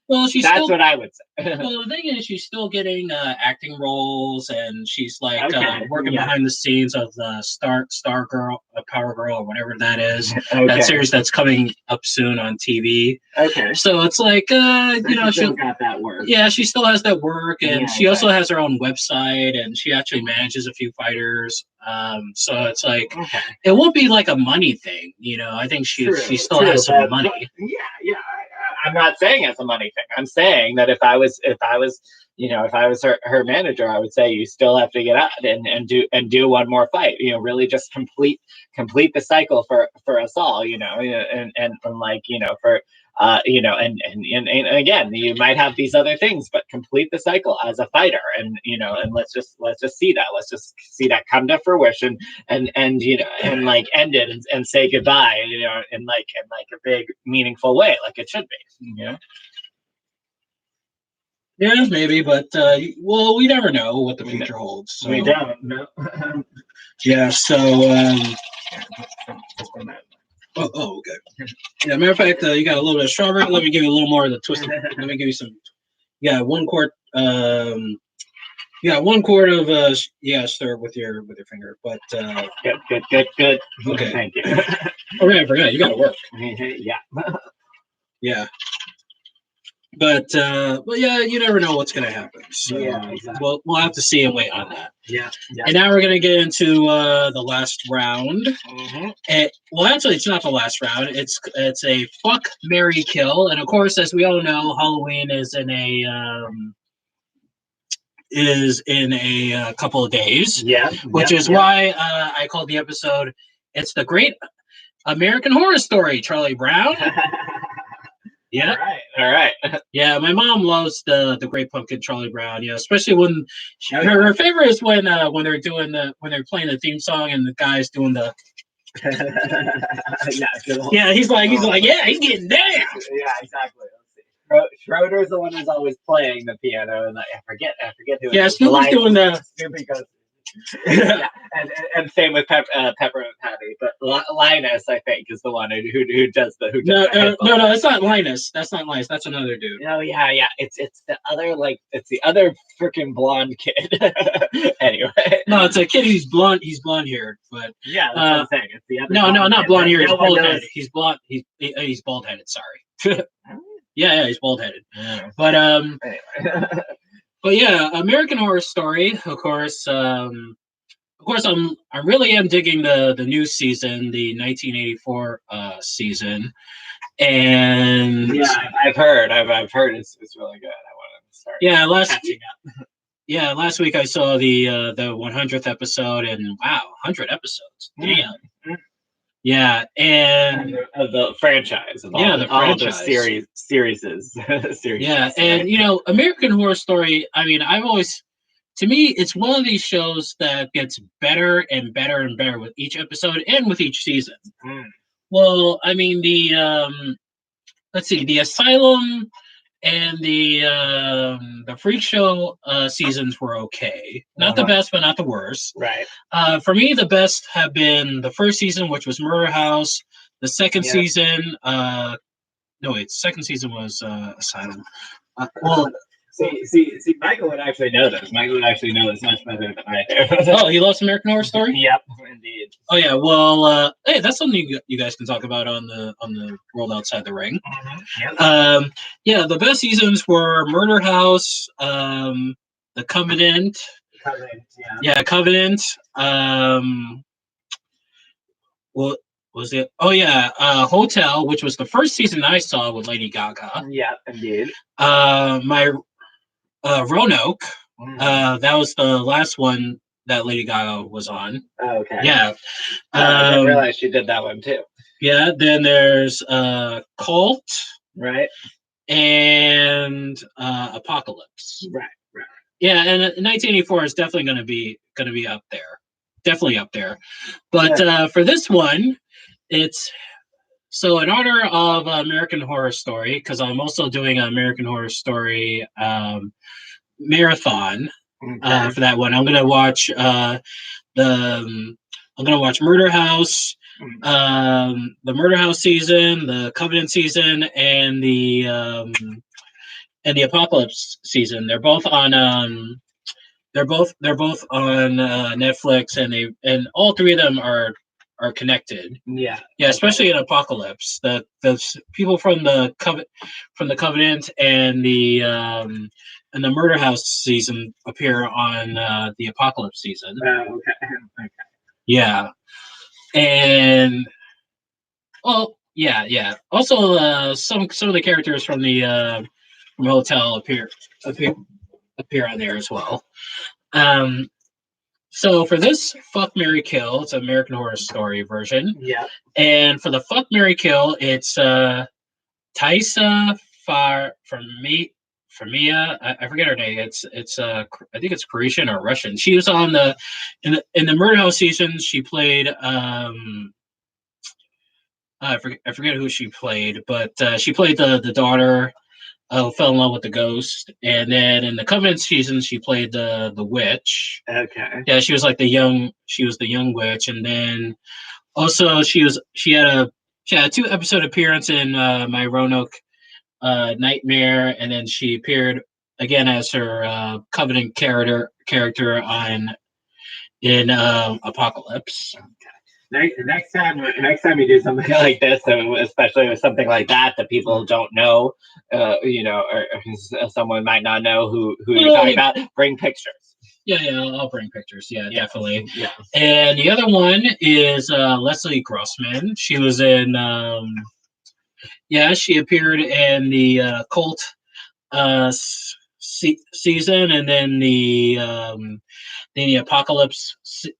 Well,
that's what I would say.
Well, the thing is, she's still getting acting roles, and she's like
Okay,
working behind the scenes of the Star Girl, Power Girl, or whatever that is.
Okay.
That series that's coming up soon on TV.
Okay.
So it's like
she still got that work.
Yeah, she still has that work, and
Yeah,
she also has her own website, and she actually manages a few fighters. So it's like it won't be like a money thing, I think she still has some money.
Yeah. I'm not saying it's a money thing. I'm saying that if I was her manager, I would say you still have to get out and do one more fight. Really just complete the cycle for us all. And like for and again, you might have these other things, but complete the cycle as a fighter, and let's just see that. Let's just see that come to fruition, and end it and say goodbye, in a big meaningful way, like it should be.
Yeah, maybe, but we never know what the future holds. So.
We don't know.
Yeah. So. Okay. Yeah, matter of fact, you got a little bit of strawberry. Let me give you a little more of the twisted. Let me give you some. Yeah, 1 quart. Yeah, 1 quart of stir with your finger. But
good.
Okay.
Thank you.
Oh man, I forgot. You got to work.
Yeah.
Yeah. But yeah, you never know what's gonna happen. So
yeah, exactly.
we'll have to see and wait on that.
Yeah.
And now we're gonna get into the last round.
Mm-hmm.
Well, actually, it's not the last round. It's a fuck, marry, kill, and of course, as we all know, Halloween is in a couple of days.
Yeah.
Which is why I called the episode. It's the Great American Horror Story, Charlie Brown. Yeah.
All right.
Yeah, my mom loves the Great Pumpkin, Charlie Brown. Especially when her favorite is when they're when they're playing the theme song and the guy's doing the. Yeah, he's like, yeah, he's getting down.
Yeah, exactly. Let's see. Schroeder's the one who's always playing the piano, and I forget who.
Yeah, Snoopy's doing the.
Snoopy goes. Yeah, and same with Pepper and Patty, but Linus, I think, is the one who does the
no, it's not Linus. That's not Linus. That's another dude.
No, yeah, it's the other freaking blonde kid. Anyway,
no, it's a kid. He's blonde haired, but
yeah, that's what I'm saying. It's the other.
No, not blonde haired. He's bald headed. He's blonde. He's bald headed. Sorry. Yeah, he's bald headed.
Yeah.
But
Anyway.
But yeah, American Horror Story, of course. I really am digging the new season, the 1984 season, and
yeah, I've heard it's really good. I want to start.
Yeah,
catching up.
Yeah, last week I saw the 100th episode, and wow, 100 episodes. Damn.
Mm-hmm.
Yeah, and
of the franchise, of all the series.
Yeah, and American Horror Story. I mean, to me, it's one of these shows that gets better and better and better with each episode and with each season. Well, I mean let's see, the Asylum and the Freak Show seasons were okay. Not the best, but not the worst.
Right.
For me, the best have been the first season, which was Murder House. The second season, no wait, second season was Asylum. Well,
see, Michael would actually know this. Michael would actually know this much better than I do.
oh, he loves American Horror Story.
Yep, indeed.
Oh yeah, well, hey, that's something you guys can talk about on the World Outside the Ring.
Yep.
Yeah, the best seasons were Murder House, The Covenant.
Covenant,
Yeah, Covenant. What was it? Oh yeah, Hotel, which was the first season I saw with Lady Gaga.
Yeah, indeed.
My Roanoke. That was the last one that Lady Gaga was on.
Oh, okay.
Yeah.
I didn't realize she did that one too.
Yeah. Then there's Cult.
Right.
And Apocalypse.
Right. Right.
Yeah, and 1984 is definitely going to be up there. Definitely up there. But for this one, it's so in honor of American Horror Story, because I'm also doing an American Horror Story marathon for that one. I'm gonna watch Murder House, the Murder House season, the Covenant season, and the Apocalypse season. They're both on Netflix, and all three of them are connected.
Yeah.
Yeah, especially in Apocalypse. The people from the Covenant and the Murder House season appear on the Apocalypse season.
Okay.
Yeah. And yeah. Also some of the characters from the from Hotel appear on there as well. So for this Fuck Marry Kill, it's an American Horror Story version.
Yeah.
And for the Fuck Marry Kill, it's Taissa Farmiga. I forget her name. It's I think it's Croatian or Russian. She was on in the Murder House season. She played I forget who she played, but she played the daughter who fell in love with the ghost, and then in the Covenant season she played the witch.
Okay.
Yeah, she was like the young witch, and then also she had a 2-episode appearance in my Roanoke Nightmare, and then she appeared again as her Covenant character in Apocalypse.
Next time you do something like this, especially with something like that people don't know, or someone might not know who you're talking about, bring pictures.
Yeah, I'll bring pictures. Yeah, definitely. Yeah. And the other one is Leslie Grossman. She was in she appeared in the Cult season, and then the Apocalypse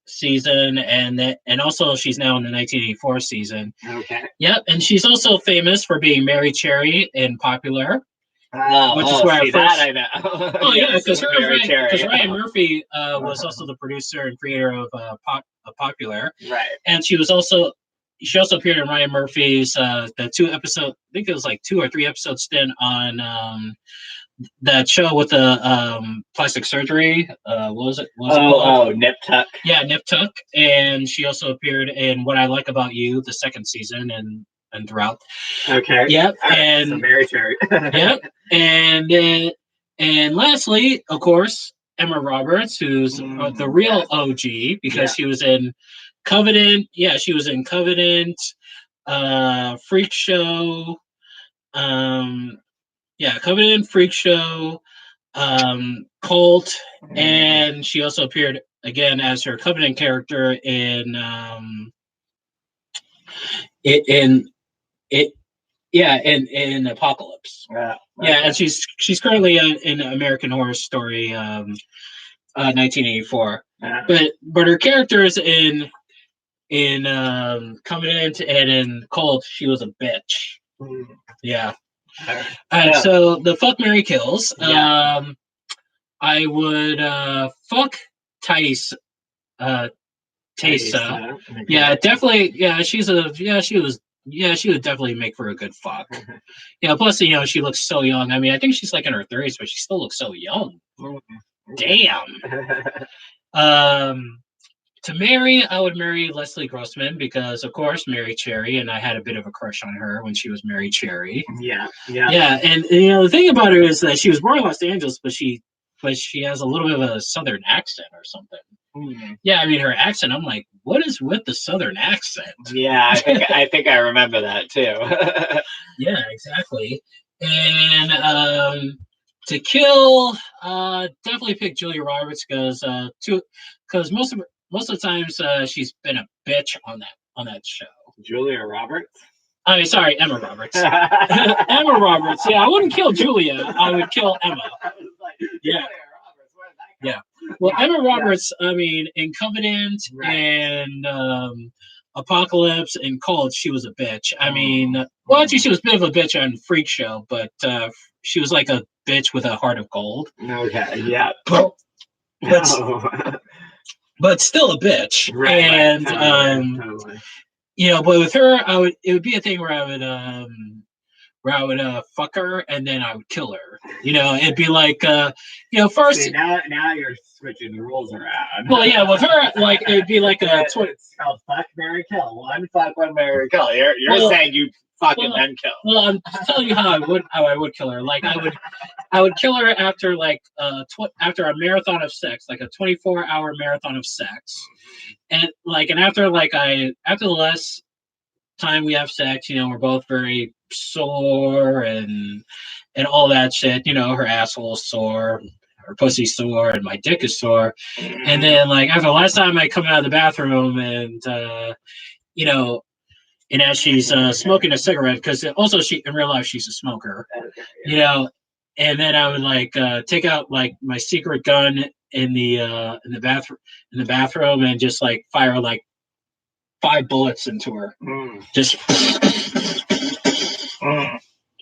season, and also she's now in the 1984 season.
Okay.
Yep, and she's also famous for being Mary Cherry in Popular. Which is where
I know.
Oh yeah, because Ryan Murphy was also the producer and creator of Popular.
Right.
And she also appeared in Ryan Murphy's the 2-episode, I think it was like 2 or 3 episode stint on that show with the plastic surgery. What was it?
Nip Tuck.
Yeah, Nip Tuck. And she also appeared in What I Like About You, the second season, and throughout.
Okay.
Yep.
And so Mary Cherry.
Yep. And lastly, of course, Emma Roberts, who's the real OG, because she was in Covenant. Yeah, she was in Covenant, Freak Show. Covenant, Freak Show, Cult, and she also appeared again as her Covenant character in Apocalypse. And she's currently in American Horror Story 1984. But her characters in Covenant and in Cult, she was a bitch. Yeah. So the Fuck Marry Kills. I would fuck Taissa. Yeah, definitely. Yeah, she was Yeah, she would definitely make for a good fuck. Plus, she looks so young. I mean, I think she's like in her 30s, but she still looks so young. Damn. To marry, I would marry Leslie Grossman because, of course, Mary Cherry, and I had a bit of a crush on her when she was Mary Cherry.
Yeah.
And the thing about her is that she was born in Los Angeles, but she has a little bit of a Southern accent or something.
Mm-hmm.
Yeah, I mean her accent. I'm like, what is with the Southern accent?
Yeah, I think I remember that too.
Yeah, exactly. And to kill, definitely pick Julia Roberts because most of the times she's been a bitch on that show.
Julia Roberts.
I mean, sorry, Emma Roberts. Emma Roberts. Yeah, I wouldn't kill Julia. I would kill Emma. Yeah. Yeah. Well, Emma Roberts, I mean, in Covenant and Apocalypse and Cult, she was a bitch. I mean, well, actually, she was a bit of a bitch on Freak Show, but she was like a bitch with a heart of gold.
Okay, yeah.
But still a bitch.
Right,
and
totally.
But with her, it would be a thing where I would fuck her and then I would kill her. It'd be like first.
See, now you're switching the rules around.
Well, yeah, with her, like it'd be like
it's called fuck, marry, kill. One fuck, one marry, kill. You're saying you fuck and then kill.
Well, I'm telling you how I would kill her. Like I would kill her after like after a marathon of sex, like a 24-hour marathon of sex, and after the last time we have sex, we're both very sore and all that shit. Her asshole's sore, her pussy's sore, and my dick is sore. And then after the last time I come out of the bathroom and and as she's smoking a cigarette, because also she in real life she's a smoker, and then I would take out my secret gun in the bathroom and just fire 5 bullets into her. Just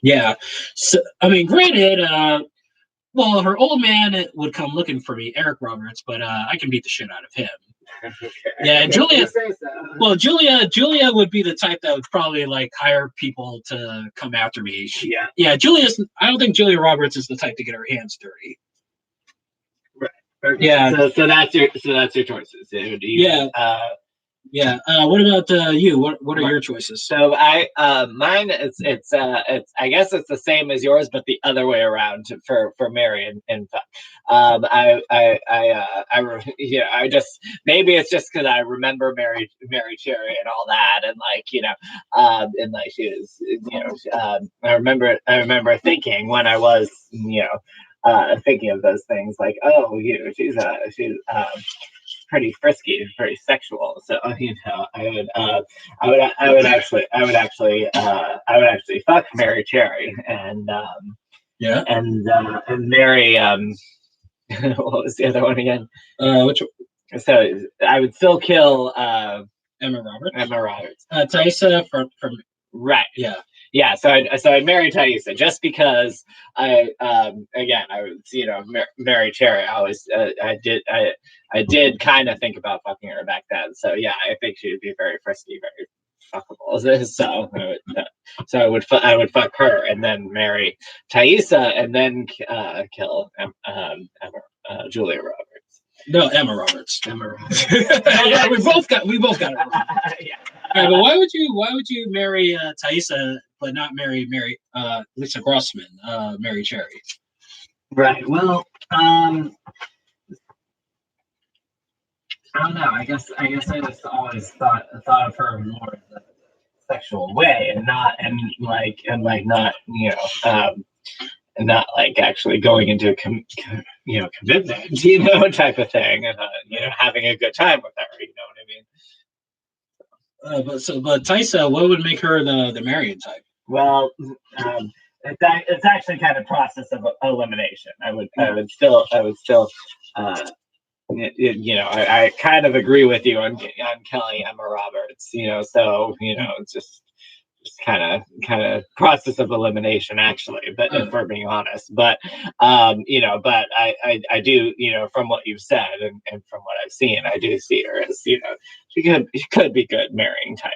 yeah. So I mean, granted, well, her old man would come looking for me, Eric Roberts, but I can beat the shit out of him. Okay. Yeah, and Julia. Well, Julia would be the type that would probably hire people to come after me. Yeah, Julia's. I don't think Julia Roberts is the type to get her hands dirty.
Right. Yeah. So that's your choices.
Yeah. Yeah. What about you? What are your choices?
So mine it's I guess it's the same as yours, but the other way around for Mary and fuck. I just maybe it's just because I remember Mary Cherry and all that, and she was I remember thinking when I was thinking of those things she's pretty frisky, very sexual. So I would actually fuck Mary Cherry and marry what was the other one again?
Which one?
So I would still kill
Emma Roberts.
Thaisa from right. Yeah, so I'd marry Thaisa just because I was Mary Cherry. I did kind of think about fucking her back then. So yeah, I think she would be very frisky, very fuckable. So I would fuck her and then marry Thaisa and then kill Julia Roberts.
No, Emma Roberts. Yeah, we both got it wrong. Yeah. All right, but why would you marry Thaisa but not marry Lisa Grossman, Mary Cherry?
Right. Well, I don't know. I guess I just always thought of her more in a sexual way, and not not actually going into a commitment, type of thing, and having a good time with her. You know what I mean?
But Thaisa, what would make her the Marion type?
Well, it's actually kind of process of elimination. I would still. I kind of agree with you on killing Emma Roberts. So it's just kind of process of elimination, actually. But if we're being honest, but I do, from what you've said and from what I've seen, I do see her as she could be good marrying type.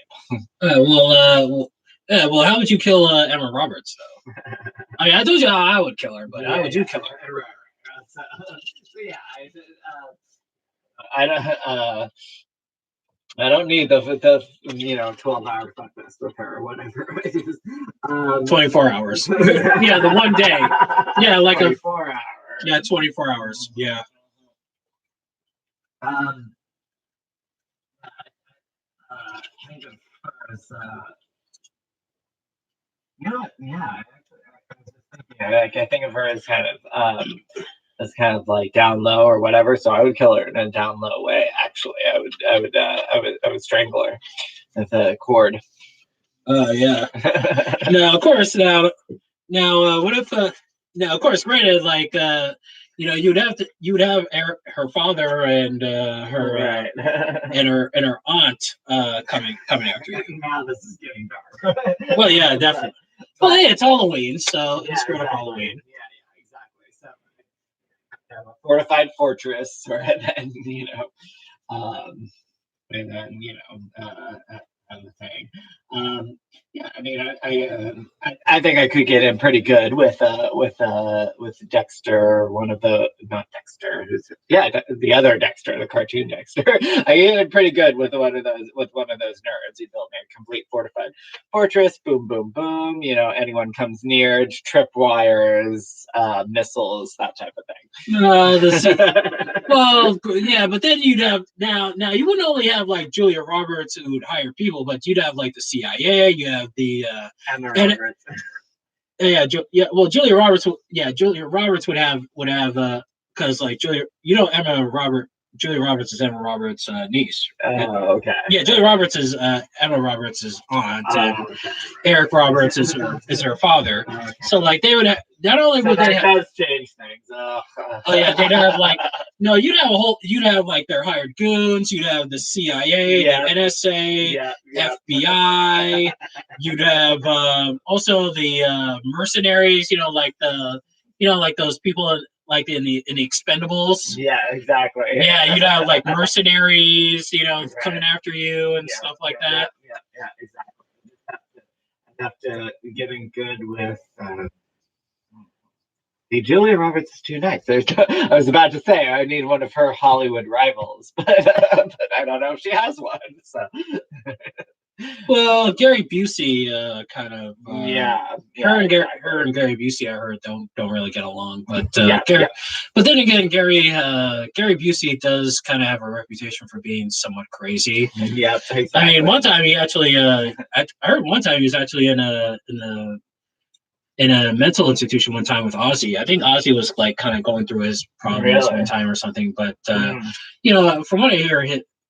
Yeah, well, how would you kill Emma Roberts, though? I mean, I told you how I would kill her, but how would you kill her?
Right. So, yeah, I don't. I don't need the 12-hour fuck fest with her or whatever.
24 hours. Yeah, the one day. Yeah, like
24 hours.
Yeah, 24 hours. Yeah.
Think of her as, yeah. Like I think of her as kind of like down low or whatever. So I would kill her in a down low way. Actually, I would strangle her with a cord.
Yeah. Now, of course, what if now, of course, granted, like you'd have her father and her
Right.
and her aunt coming after you.
Now this is getting dark.
Well, yeah, definitely. Well, hey, it's Halloween, so it's sort of Halloween.
Yeah, exactly. So have a fortified fortress, or and then and the thing. Yeah, I mean, I think I could get in pretty good with Dexter, one of the not Dexter, the other Dexter, the cartoon Dexter. I get in pretty good with one of those nerds. He built me a complete fortified fortress. Boom, boom, boom. Anyone comes near, tripwires, missiles, that type of thing.
Well, yeah, but then you'd have now you wouldn't only have like Julia Roberts who would hire people, but you'd have like the CIA. You have the well, Julia Roberts would have because like Julia Roberts is Emma Roberts' niece.
Oh, okay.
Yeah, Julia Roberts is Emma Roberts' aunt, and Eric Roberts is her father.
Okay.
So like they would have not only would they have
does change things.
Oh yeah, they'd have like no, you'd have like their hired goons, you'd have the CIA, the NSA, FBI, you'd have also the mercenaries, like those people like in the Expendables.
Yeah, exactly.
Yeah, you'd have like mercenaries, coming after you and stuff like that.
Yeah, exactly. I have to get in good with the Julia Roberts is too nice. I was about to say I need one of her Hollywood rivals, but I don't know if she has one. So.
Well, Gary Busey kind of her and Gary Busey I heard don't really get along, but but then again Gary Busey does kind of have a reputation for being somewhat crazy.
Yeah, exactly.
I mean, one time he actually I heard one time he was actually in a mental institution one time with Ozzy. I think Ozzy was like kind of going through his problems one time or something, but from what I hear,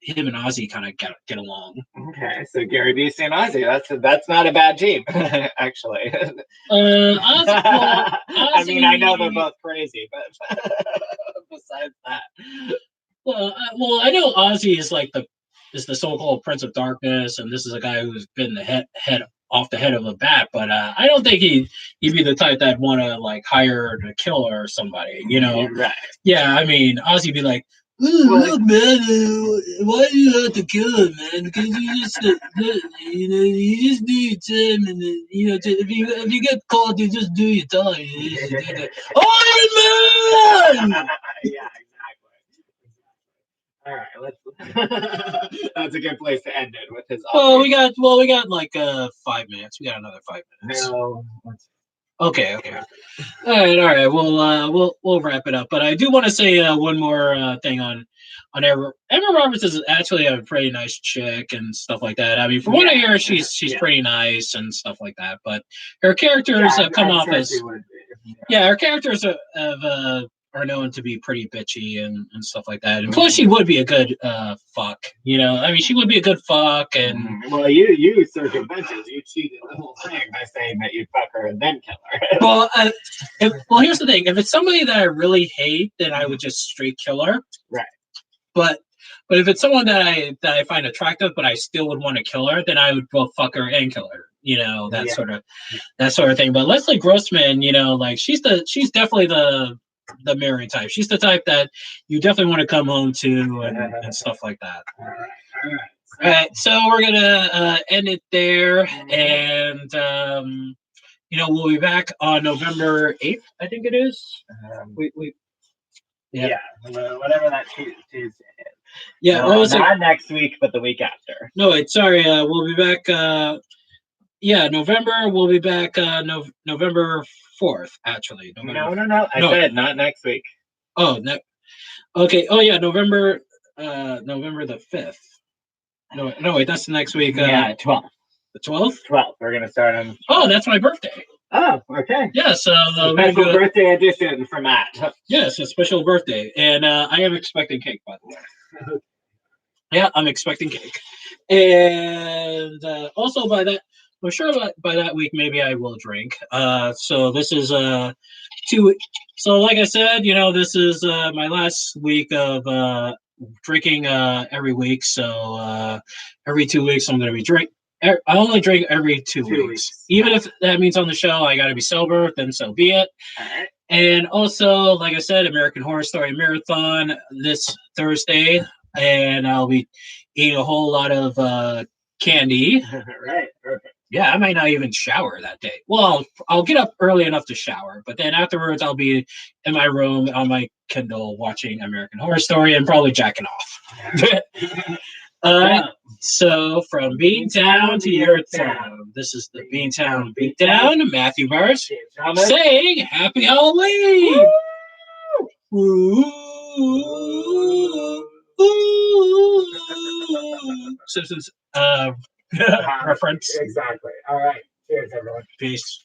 him and Ozzy kind of get along.
Okay, so Gary Busey and Ozzy, that's not a bad team, actually.
Ozzy,
I mean, I know they're both crazy, but besides that,
well, I know Ozzy is like the so-called Prince of Darkness, and this is a guy who's been the head off the head of a bat, but I don't think he'd be the type that'd want to like hire to kill her or somebody,
Right?
Yeah, I mean, Ozzy'd be like, look, man, why do you have to kill him, man? Because you just, you just do your time, and if you get caught, you just do your time. Iron Man!
Yeah, exactly. All right, let's. That's a good place to end it with his.
Well, we got like 5 minutes. We got another 5 minutes.
No.
Okay. All right. We'll wrap it up. But I do want to say one more thing on Emma. Emma Roberts is actually a pretty nice chick and stuff like that. I mean, from what I hear, she's pretty nice and stuff like that. But her characters come off as her characters are known to be pretty bitchy and stuff like that. And plus, she would be a good fuck. I mean, she would be a good fuck. And
well, you circumvented. You cheated the whole thing by saying that you'd fuck her and then kill her.
Well, here's the thing: if it's somebody that I really hate, then I would just straight kill her.
Right.
But if it's someone that I find attractive, but I still would want to kill her, then I would both fuck her and kill her. That sort of thing. But Leslie Grossman, like she's definitely the Mary type. She's the type that you definitely want to come home to and stuff like that.
All right.
All right, so we're gonna end it there, and we'll be back on November 8th, I think it is. We
yeah, whatever that Tuesday is.
Yeah,
no, not next week, but the week after.
No, wait, sorry. We'll be back. November. We'll be back. November 4th, actually. November.
No. I said not next week.
Oh, okay. Oh yeah, November. November the 5th. No, wait, that's the next week.
Yeah, 12th.
The 12th.
12th. We're gonna start on.
Oh, that's my birthday.
Oh, okay.
Yeah, so
special birthday edition for Matt.
Yes, a special birthday, and I am expecting cake, by the way. Yeah, I'm expecting cake, and also by that, I'm sure by that week maybe I will drink. So this is 2 weeks. So like I said, this is my last week of drinking every week. So every 2 weeks I'm going to be drink. I only drink every 2 weeks. Even if that means on the show I got to be sober, then so be it.
All right.
And also, like I said, American Horror Story Marathon this Thursday, and I'll be eating a whole lot of candy.
Right, perfect.
Yeah, I might not even shower that day. Well, I'll get up early enough to shower, but then afterwards I'll be in my room on my Kindle watching American Horror Story and probably jacking off. So from Beantown to your town, this is the Beantown Beatdown. Matthew Mars saying Happy Halloween! Woo! Simpsons reference.
Exactly. All right. Cheers, everyone.
Peace.